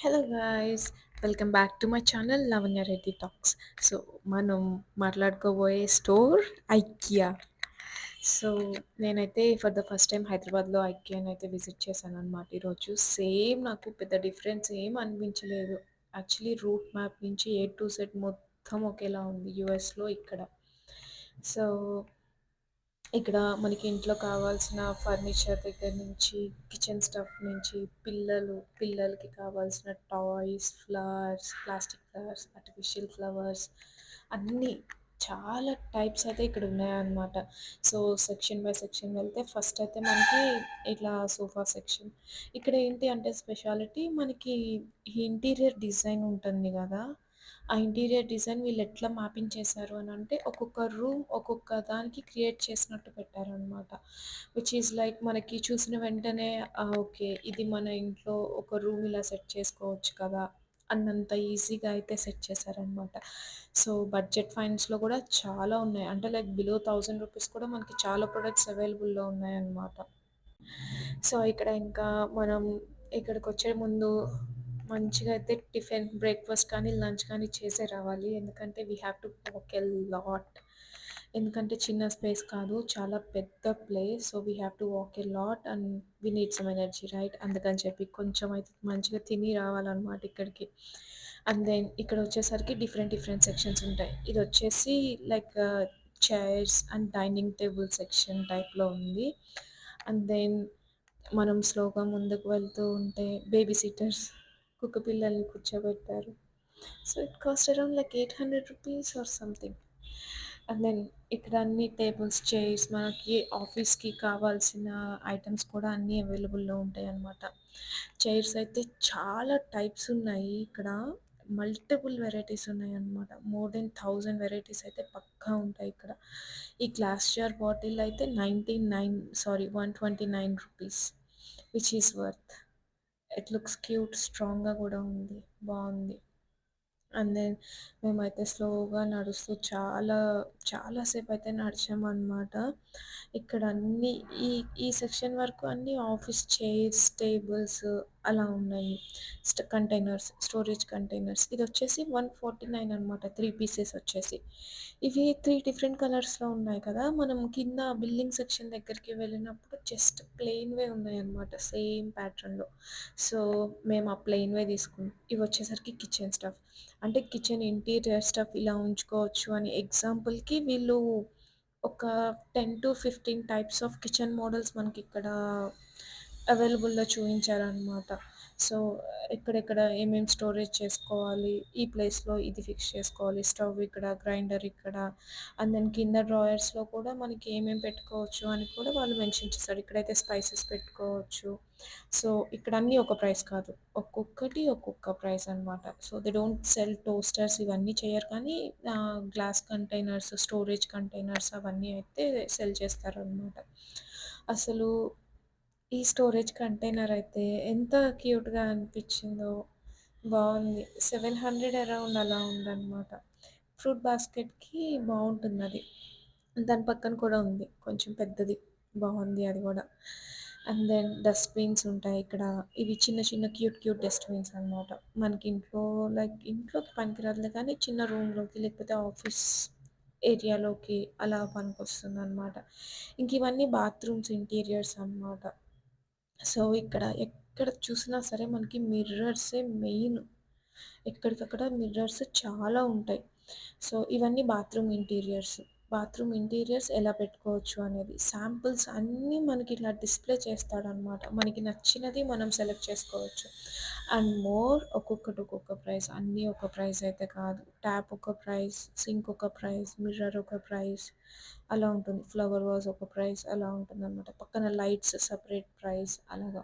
Hello guys, welcome back to my channel Lavanya Reddy talks. So మనం మాట్లాడుకోబోయే store IKEA. So నేనైతే for the first time హైదరాబాద్లో ఐకియాని అయితే visit చేశాను అనమాట ఈరోజు. సేమ్ నాకు పెద్ద డిఫరెన్స్ ఏం అనిపించలేదు. యాక్చువల్లీ రూట్ మ్యాప్ నుంచి ఏ టు సెట్ మొత్తం ఒకేలా ఉంది యూఎస్లో ఇక్కడ. సో ఇక్కడ మనకి ఇంట్లో కావాల్సిన ఫర్నిచర్ దగ్గర నుంచి, కిచెన్ స్టఫ్ నుంచి, పిల్లలకి కావాల్సిన toys, flowers, plastic flowers, artificial flowers అన్నీ చాలా టైప్స్ అయితే ఇక్కడ ఉన్నాయన్నమాట. సో సెక్షన్ బై సెక్షన్ వెళ్తే ఫస్ట్ అయితే మనకి ఇట్లా సోఫా సెక్షన్. ఇక్కడ ఏంటి అంటే స్పెషాలిటీ మనకి ఈ ఇంటీరియర్ డిజైన్ ఉంటుంది కదా, ఆ ఇంటీరియర్ డిజైన్ వీళ్ళు ఎట్లా మ్యాపింగ్ చేశారు అని అంటే ఒక్కొక్క రూమ్ ఒక్కొక్క దానికి క్రియేట్ చేసినట్టు పెట్టారనమాట. విచ్ ఈజ్ లైక్ మనకి చూసిన వెంటనే ఓకే ఇది మన ఇంట్లో ఒక రూమ్ ఇలా సెట్ చేసుకోవచ్చు కదా అన్నంత ఈజీగా అయితే సెట్ చేశారనమాట. సో బడ్జెట్ ఫైన్స్లో కూడా చాలా ఉన్నాయి, అంటే లైక్ బిలో 1000 రూపీస్ కూడా మనకి చాలా ప్రొడక్ట్స్ అవైలబుల్లో ఉన్నాయన్నమాట. సో ఇక్కడ ఇంకా మనం ఇక్కడికి వచ్చే ముందు మంచిగా అయితే టిఫిన్, బ్రేక్ఫాస్ట్ కానీ లంచ్ కానీ చేసే రావాలి, ఎందుకంటే we have to walk a lot. ఎందుకంటే చిన్న స్పేస్ కాదు, చాలా పెద్ద place. So we have to walk a lot and we need some energy right, అందుకని చెప్పి కొంచెం అయితే మంచిగా తిని రావాలన్నమాట ఇక్కడికి. అండ్ దెన్ ఇక్కడ వచ్చేసరికి డిఫరెంట్ డిఫరెంట్ సెక్షన్స్ ఉంటాయి. ఇది వచ్చేసి like chairs and dining table section టైప్లో ఉంది. అండ్ దెన్ మనం స్లోగా ముందుకు వెళ్తూ ఉంటే బేబీ సిట్టర్స్, కుక్క పిల్లల్ని కూర్చోబెట్టారు. So it cost around like 800 rupees or something. And then ఇక్కడ అన్ని టేబుల్స్, చైర్స్, మనకి ఆఫీస్కి కావాల్సిన ఐటమ్స్ కూడా అన్నీ అవైలబుల్లో ఉంటాయి అన్నమాట. చైర్స్ అయితే చాలా టైప్స్ ఉన్నాయి ఇక్కడ, మల్టిపుల్ వెరైటీస్ ఉన్నాయి అన్నమాట. మోర్ దెన్ 1000 వెరైటీస్ అయితే పక్కా ఉంటాయి ఇక్కడ. ఈ గ్లాస్ జార్ బాటిల్ అయితే 129 rupees, which is worth. It looks cute, స్ట్రాంగ్గా కూడా ఉంది, బాగుంది. అండ్ దెన్ మేమైతే స్లోగా నడుస్తూ చాలా చాలా సేపు అయితే నడిచామన్నమాట. ఇక్కడ అన్నీ ఈ ఈ సెక్షన్ వరకు అన్నీ ఆఫీస్ చైర్స్, టేబుల్స్ అలా ఉన్నాయి. Containers, storage containers. ఇది వచ్చేసి 149 అనమాట, 3 పీసెస్ వచ్చేసి. ఇవి 3 డిఫరెంట్ కలర్స్లో ఉన్నాయి కదా, మనం కింద బిల్డింగ్ సెక్షన్ దగ్గరికి వెళ్ళినప్పుడు జస్ట్ ప్లెయిన్వే ఉన్నాయన్నమాట సేమ్ ప్యాటర్న్లో. సో మేము ఆ ప్లెయిన్వే తీసుకున్నాం. ఇవి వచ్చేసరికి కిచెన్ స్టఫ్, అంటే కిచెన్ ఇంటీరియర్ స్టఫ్ ఇలా ఉంచుకోవచ్చు అని ఎగ్జాంపుల్‌కి వీళ్ళు ఒక 10-15 టైప్స్ ఆఫ్ కిచెన్ మోడల్స్ మనకిక్కడ అవైలబుల్‌లో చూయించారనమాట. సో ఎక్కడెక్కడ ఏమేం స్టోరేజ్ చేసుకోవాలి, ఈ ప్లేస్‌లో ఇది ఫిక్స్ చేసుకోవాలి, స్టవ్ ఇక్కడ, గ్రైండర్ ఇక్కడ, అండ్ దెన్ కింద డ్రాయర్స్‌లో కూడా మనకి ఏమేం పెట్టుకోవచ్చు అని కూడా వాళ్ళు మెన్షన్ చేశారు. ఇక్కడైతే స్పైసెస్ పెట్టుకోవచ్చు. సో ఇక్కడ అన్నీ ఒక ప్రైస్ కాదు, ఒక్కొక్కటి ఒక్కొక్క ప్రైస్ అనమాట. So they don't sell toasters ఇవన్నీ చేయరు, కానీ గ్లాస్ కంటైనర్స్, స్టోరేజ్ కంటైనర్స్ అవన్నీ అయితే సెల్ చేస్తారనమాట. అసలు ఈ స్టోరేజ్ కంటైనర్ అయితే ఎంత క్యూట్‌గా అనిపించిందో, బావుంది. 700 అరౌండ్ అలా ఉందనమాట. ఫ్రూట్ బాస్కెట్‌కి బావుంటుందది. దాని పక్కన కూడా ఉంది కొంచెం పెద్దది, బావుంది అది గూడా. అండ్ దెన్ డస్ట్‌బిన్స్ ఉంటాయి ఇక్కడ. ఇవి చిన్న చిన్న క్యూట్ క్యూట్ డస్ట్‌బిన్స్ అనమాట. మనకి ఇంట్లో లైక్ ఇంట్లోకి పనికిరాదులే కానీ చిన్న రూమ్‌లోకి లేకపోతే ఆఫీస్ ఏరియాలోకి అలా పనికొస్తుందనమాట. ఇంక ఇవన్నీ బాత్రూమ్స్ ఇంటీరియర్స్ అనమాట. సో ఇక్కడ ఎక్కడ చూసినా సరే మనకి మిర్రర్సే మెయిన్. ఎక్కడికక్కడ మిర్రర్స్ చాలా ఉంటాయి. సో ఇవన్నీ బాత్రూమ్ ఇంటీరియర్స్. బాత్రూమ్ ఇంటీరియర్స్ ఎలా పెట్టుకోవచ్చు అనేది శాంపిల్స్ అన్నీ మనకి ఇట్లా డిస్‌ప్లే చేస్తాడనమాట. మనకి నచ్చినది మనం సెలెక్ట్ చేసుకోవచ్చు. అండ్ మోర్ ఒక్కొక్కటి ఒక్కొక్క ప్రైస్. అన్నీ ఒక ప్రైస్ అయితే కాదు. ట్యాప్ ఒక ప్రైస్, సింక్ ఒక ప్రైస్, మిర్రర్ ఒక ప్రైస్ అలా ఉంటుంది. ఫ్లవర్ వాజ్ ఒక ప్రైస్ అలా ఉంటుందనమాట. పక్కన లైట్స్ సెపరేట్ ప్రైస్ అలాగా.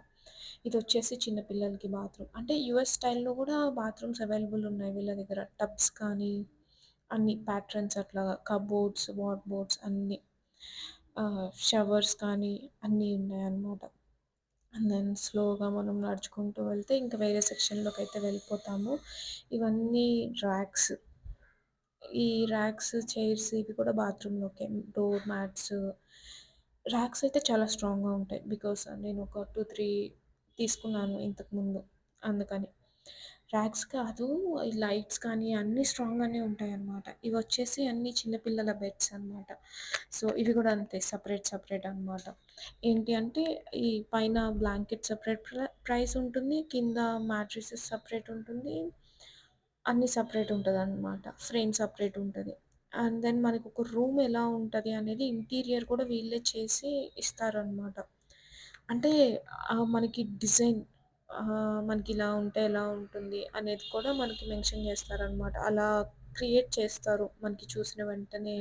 ఇదొచ్చేసి చిన్న పిల్లలకి బాత్రూమ్. అంటే యూఎస్ స్టైల్‌లో గూడా బాత్రూమ్స్ అవైలబుల్ ఉన్నాయి వీళ్ళ దగ్గర. టబ్స్ కానీ అన్ని ప్యాట్రన్స్ అట్లాగా కబోర్డ్స్, వార్డ్‌బోర్డ్స్ అన్నీ. షవర్స్ కానీ అన్నీ ఉన్నాయన్నమాట. అండ్ దెన్ స్లోగా మనం నడుచుకుంటూ వెళ్తే ఇంకా వేరే సెక్షన్‌లోకైతే వెళ్ళిపోతాము. ఇవన్నీ ర్యాక్స్. ఈ ర్యాక్స్, చైర్స్ ఇవి కూడా బాత్రూమ్‌లోకే. డోర్ మ్యాట్స్, ర్యాక్స్ అయితే చాలా స్ట్రాంగ్‌గా ఉంటాయి. బికాజ్ నేను ఒక 2, 3 తీసుకున్నాను ఇంతకుముందు అందుకని. ర్యాక్స్ కాదు. ఈ లైట్స్ కానీ అన్నీ స్ట్రాంగ్‌గానే ఉంటాయన్నమాట. ఇవొచ్చేసి అన్నీ చిన్న పిల్లల బెడ్స్ అన్నమాట. సో, ఇవి గూడా అంతే సెపరేట్ అన్నమాట. ఏంటి అంటే ఈ పైన బ్లాంకెట్ సెపరేట్ ప్రైస్ ఉంటుంది. కింద మ్యాట్రిసెస్ సెపరేట్ ఉంటుంది. అన్నీ సెపరేట్ ఉంటదన్నమాట. ఫ్రేమ్ సెపరేట్ ఉంటది. అండ్ దెన్ మనకొక రూమ్ ఎలా ఉంటది అనేది ఇంటీరియర్ కూడా వీళ్ళే చేసి ఇస్తారనమాట. అంటే మనకి డిజైన్ మనకిలా ఉంటే ఎలా ఉంటుంది అనేది కూడా మనకి మెన్షన్ చేస్తారనమాట. అలా క్రియేట్ చేస్తారు. మనకి చూసిన వెంటనే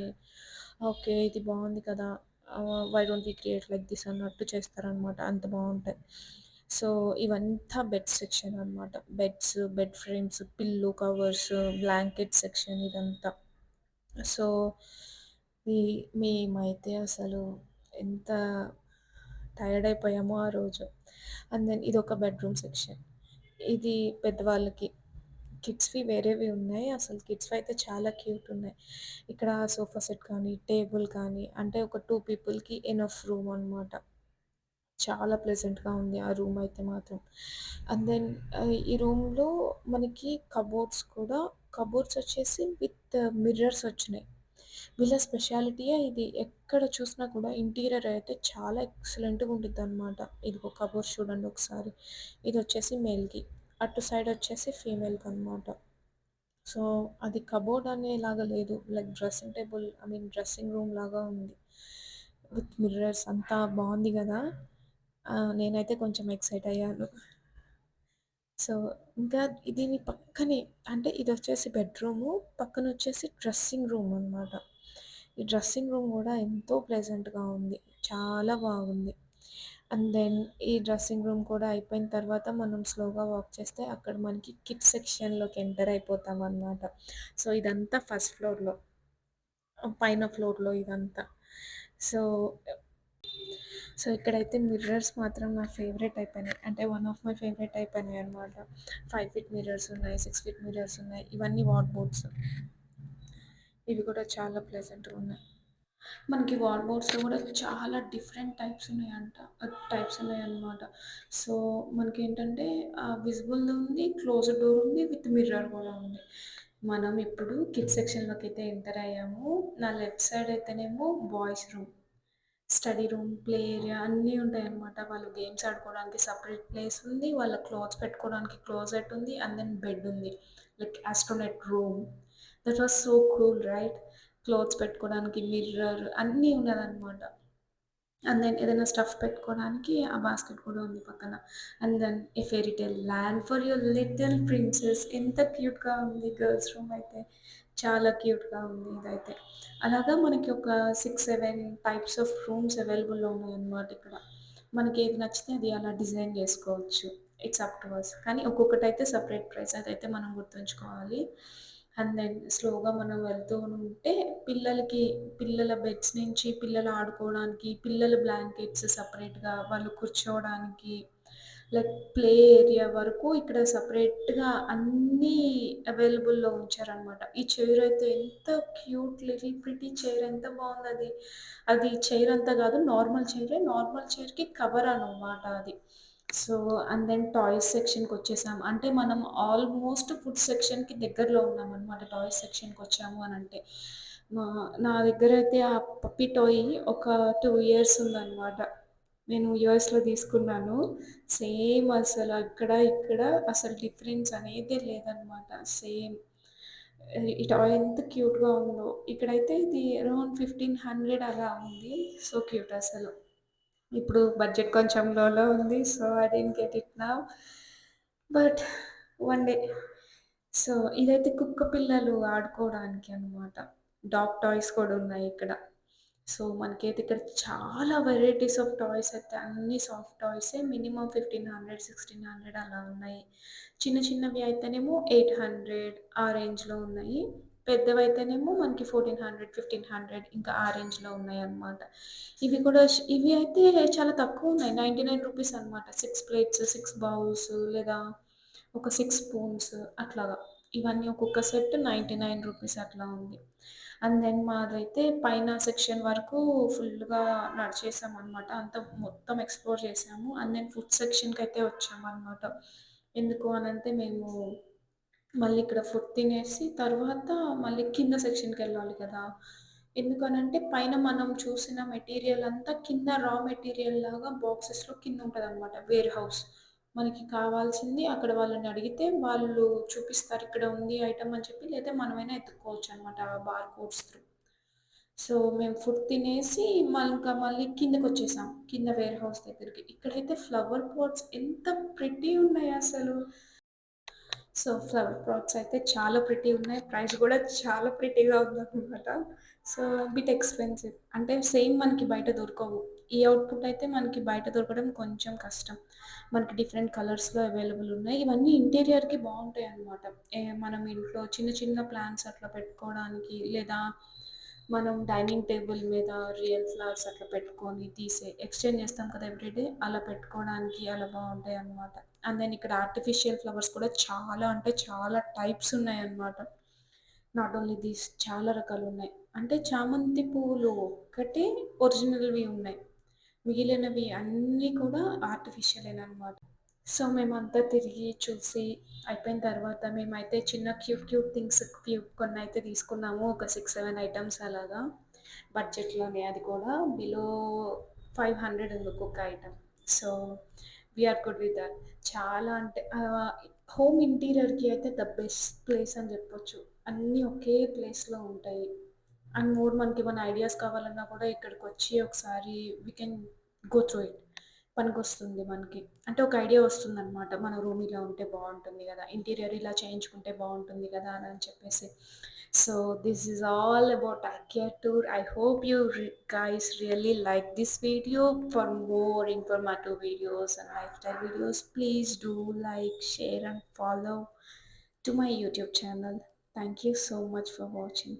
ఓకే. ఇది బావుంది కదా! Why don't we create like this అన్నట్టు చేస్తారనమాట. అంత బావుంటాయి. సో, ఇవంతా బెడ్ సెక్షన్ అనమాట. Bed frames, pillow covers, blanket section ఇదంతా. సో, ఈ మేమైతే అసలు ఎంత టైర్డ్ అయిపోయామో ఆ రోజు. అండ్ దెన్ ఇదొక బెడ్‌రూమ్ సెక్షన్. ఇది పెద్దవాళ్ళకి. కిడ్స్‌వి వేరేవి ఉన్నాయి. అసలు కిడ్స్‌వి అయితే చాలా క్యూట్ ఉన్నాయి. ఇక్కడ సోఫా సెట్ కానీ, టేబుల్ కానీ అంటే ఒక 2 పీపుల్‌కి ఎనఫ్ రూమ్ అనమాట. చాలా ప్లెజెంట్‌గా ఉంది ఆ రూమ్ అయితే మాత్రం. అండ్ దెన్ ఈ రూమ్‌లో మనకి కబోర్డ్స్ వచ్చేసి విత్ మిర్రర్స్ వచ్చినాయి. వీళ్ళ స్పెషాలిటీయే ఇది. ఎక్కడ చూసినా కూడా ఇంటీరియర్ అయితే చాలా ఎక్సలెంట్‌గా ఉండిద్దనమాట. ఇదిగో కబోర్డ్స్ చూడండి ఒకసారి. ఇదొచ్చేసి మేల్‌కి. అటు సైడ్ వచ్చేసి ఫీమేల్‌కనమాట. సో, అది కబోర్డ్ అనేలాగా లేదు. లైక్ డ్రెస్సింగ్ రూమ్ లాగా ఉంది. విత్ మిర్రర్స్ అంతా బావుంది గదా! నేనైతే కొంచెం ఎక్సైట్ అయ్యాను. సో, ఇంకా దీని పక్కనే అంటే ఇదొచ్చేసి బెడ్‌రూము. పక్కనొచ్చేసి డ్రెస్సింగ్ రూమ్ అనమాట. ఈ డ్రెస్సింగ్ రూమ్ గూడా ఎంతో ప్లెజెంట్‌గా ఉంది. చాలా బాగుంది. అండ్ దెన్ ఈ డ్రెస్సింగ్ రూమ్ కూడా అయిపోయిన తర్వాత మనం స్లోగా వాక్ చేస్తే అక్కడ మనకి కిడ్స్ సెక్షన్‌లోకి ఎంటర్ అయిపోతామనమాట. సో, ఇదంతా ఫస్ట్ ఫ్లోర్‌లో. పైన ఫ్లోర్‌లో ఇదంతా. సో సో, ఇక్కడైతే మిర్రర్స్ మాత్రం నా ఫేవరెట్ అయిపోయినాయి. అంటే వన్ ఆఫ్ మై ఫేవరెట్ అయిపోయినాయన్నమాట. 5 ఫీట్ మిర్రర్స్ ఉన్నాయి. 6 ఫీట్ మిర్రర్స్ ఉన్నాయి. ఇవన్నీ వార్డ్‌బోర్డ్స్. ఇవి కూడా చాలా ప్లెజెంట్‌గా ఉన్నాయి. మనకి వార్డ్‌బోర్డ్స్‌లో కూడా చాలా డిఫరెంట్ టైప్స్ ఉన్నాయన్నమాట. సో, మనకేంటంటే విజిబుల్ ఉంది, క్లోజ్డ్ డోర్ ఉంది, విత్ మిర్రర్ కూడా ఉంది. మనం ఇప్పుడు కిడ్స్ సెక్షన్‌లోకైతే ఎంటర్ అయ్యాము. నా లెఫ్ట్ సైడ్ అయితేనేమో boys room. Study room, play area అన్నీ ఉంటాయన్నమాట. వాళ్ళు గేమ్స్ ఆడుకోవడానికి సెపరేట్ ప్లేస్ ఉంది. వాళ్ళ క్లాత్స్ పెట్టుకోవడానికి క్లోజెట్ ఉంది. అండ్ దెన్ బెడ్ ఉంది. Like astronaut room. That was so cool right? Clothes పెట్టుకోవడానికి మిర్రర్ అన్నీ ఉన్నదన్నమాట. అండ్ దెన్ ఏదైనా స్టఫ్ పెట్టుకోవడానికి ఆ బాస్కెట్ కూడా ఉంది పక్కన. And then a fairy tale land for your little princess ఎంత క్యూట్‌గా ఉంది గర్ల్స్ రూమ్ అయితే. చాలా క్యూట్‌గా ఉంది ఇదైతే. అలాగా మనకి ఒక 6, 7 టైప్స్ ఆఫ్ రూమ్స్ అవైలబుల్‌లో ఉన్నాయన్నమాట ఇక్కడ. మనకేది నచ్చితే అది అలా డిజైన్ జేసుకోవచ్చు. It's up to us. కానీ ఒక్కొక్కటైతే సెపరేట్ ప్రైస్ అదైతే మనం గుర్తుంచుకోవాలి. అండ్ దెన్ స్లోగా మనం వెళ్తూ ఉంటే పిల్లలకి పిల్లల బెడ్స్ నుంచి పిల్లలు ఆడుకోవడానికి, పిల్లల బ్లాంకెట్స్ సెపరేట్‌గా, వాళ్ళు కూర్చోవడానికి, లైక్ ప్లే ఏరియా వరకు ఇక్కడ సెపరేట్‌గా అన్నీ అవైలబుల్‌లో ఉంచారనమాట. ఈ చైర్ అయితే ఎంత క్యూట్ లిటిల్ ప్రిటీ చైర్ ఎంత బావుందది. అది చైర్ అంతా గాదు నార్మల్ చైరే. నార్మల్ చైర్‌కి కవర్ అనమాట అది. సో, అండ్ దెన్ టాయ్స్ సెక్షన్‌కొచ్చేసాం. అంటే మనం ఆల్మోస్ట్ ఫుడ్ సెక్షన్‌కి దగ్గరలో ఉన్నామనమాట. టాయ్స్ సెక్షన్‌కొచ్చాము అనంటే. మా నా దగ్గరైతే ఆ పప్పీ టాయ్ ఒక 2 ఇయర్స్ ఉందనమాట. నేను యూఎస్‌లో తీసుకున్నాను. సేమ్ అసలు అక్కడ, ఇక్కడ అసలు డిఫరెన్స్ అనేదే లేదనమాట. సేమ్. ఈ టాయ్ ఎంత క్యూట్‌గా ఉందో. ఇక్కడైతే ఇది అరౌండ్ 1500 అలా ఉంది. సో క్యూట్ అసలు. ఇప్పుడు బడ్జెట్ కొంచెం లోలో ఉంది. So, I didn't get it now. But one day. So, ఇదైతే కుక్క పిల్లలు ఆడుకోవడానికి అన్నమాట. డాగ్ టాయ్స్ కూడా ఉన్నాయి ఇక్కడ. సో, మనకైతే ఇక్కడ చాలా వెరైటీస్ ఆఫ్ టాయ్స్ అయితే అన్నీ సాఫ్ట్ టాయ్సే. మినిమమ్ 1500, 1600 అలా ఉన్నాయి. చిన్న చిన్నవి అయితేనేమో 800 ఆ రేంజ్‌లో ఉన్నాయి. పెద్దవైతేనేమో మనకి 1400, 1500 ఇంకా ఆ రేంజ్‌లో ఉన్నాయన్నమాట. ఇవి అయితే చాలా తక్కువున్నాయి. రూ. 99 అనమాట. 6 ప్లేట్స్, 6 బౌల్స్ లేదా ఒక 6 స్పూన్స్ అట్లాగా. ఇవన్నీ ఒక్కొక్క సెట్ రూ. 99 అట్లా ఉంది. అండ్ దెన్ మాదైతే పైన సెక్షన్ వరకు ఫుల్‌గా నడిచేసామనమాట. అంతా మొత్తం ఎక్స్‌ప్లోర్ చేసాము. అండ్ దెన్ ఫుడ్ సెక్షన్‌కైతే వచ్చామనమాట. ఎందుకు అనంటే మేము మళ్ళీ ఇక్కడ ఫుడ్ తినేసి తర్వాత మళ్ళీ కింద సెక్షన్‌కెళ్ళాలి కదా! ఎందుకనంటే పైన మనం చూసిన మెటీరియల్ అంతా కింద రా మెటీరియల్ లాగా బాక్సెస్‌లో కిందుంటదనమాట వేర్ హౌస్. మనకి కావాల్సింది అక్కడ వాళ్ళని అడిగితే వాళ్ళు చూపిస్తారు. ఇక్కడ ఉంది ఐటెమ్ అని చెప్పి, లేదా మనమైనా ఎతుక్కోవచ్చనమాట ఆ బార్ కోడ్స్ త్రూ. సో, మేము ఫుడ్ తినేసి ఇంకా మళ్ళీ కిందకొచ్చేసాం. కింద వేర్ హౌస్ దగ్గరికి. ఇక్కడైతే ఫ్లవర్ పాట్స్ ఎంత ప్రిటీ ఉన్నాయసలు. సో, ఫ్లవర్ పాట్స్ అయితే చాలా ప్రిటీగున్నాయి. ప్రైస్ గూడా చాలా ప్రిటీగా ఉందనమాట. So, bit expensive. అంటే సేమ్ మనకి బయట దొరకవు. ఈ ఔట్‌పుట్ అయితే మనకి బయట దొరకడం కొంచెం కష్టం. మనకి డిఫరెంట్ కలర్స్‌లో అవైలబుల్ ఉన్నాయి. ఇవన్నీ ఇంటీరియర్‌కి బావుంటాయనమాట. మనం ఇంట్లో చిన్న చిన్న ప్లాంట్స్ అట్లా పెట్టుకోవడానికి, లేదా మనం డైనింగ్ టేబుల్ మీద రియల్ ఫ్లవర్స్ అట్లా పెట్టుకొని ఎక్స్చేంజ్ చేస్తాం కదా ఎవ్రీడే, అలా పెట్టుకోవడానికి అలా బావుంటాయనమాట. అండ్ దెన్ ఇక్కడ ఆర్టిఫిషియల్ ఫ్లవర్స్ కూడా చాలా అంటే చాలా టైప్స్ ఉన్నాయన్నమాట. నాట్ ఓన్లీ దీస్ చాలా రకాలున్నాయి. అంటే చామంతి పువ్వులు ఒక్కటే ఒరిజినల్‌వి ఉన్నాయి. మిగిలినవి అన్నీ కూడా ఆర్టిఫిషియలేననమాట. సో, మేమంతా తిరిగి చూసి అయిపోయిన తర్వాత మేమైతే చిన్న క్యూట్ క్యూట్ థింగ్స్ కొన్నైతే తీసుకున్నాము. ఒక 6, 7 ఐటెమ్స్ అలాగా. బడ్జెట్‌లోనే అది కూడా బిలో 500 ఉంది ఒక్కొక్క item. So, we are good with that. చాలా అంటే హోమ్ ఇంటీరియర్‌కి అయితే ద బెస్ట్ ప్లేస్ అని చెప్పొచ్చు. అన్నీ ఒకే ప్లేస్‌లో ఉంటాయి. అండ్ మోర్ మనకేమైనా ఐడియాస్ కావాలన్నా కూడా ఇక్కడికొచ్చి ఒకసారి we can go through it. పనికొస్తుంది మనకి. అంటే ఒక ఐడియా వస్తుందనమాట. మన రూమ్ ఇలా ఉంటే బావుంటుంది గదా! ఇంటీరియర్ ఇలా చేయించుకుంటే బావుంటుంది గదా! అని చెప్పేసి. So, this is all about IKEA tour. I hope you guys really like this video. For more informative videos and lifestyle videos, please do like, share and follow to my YouTube channel. Thank you so much for watching.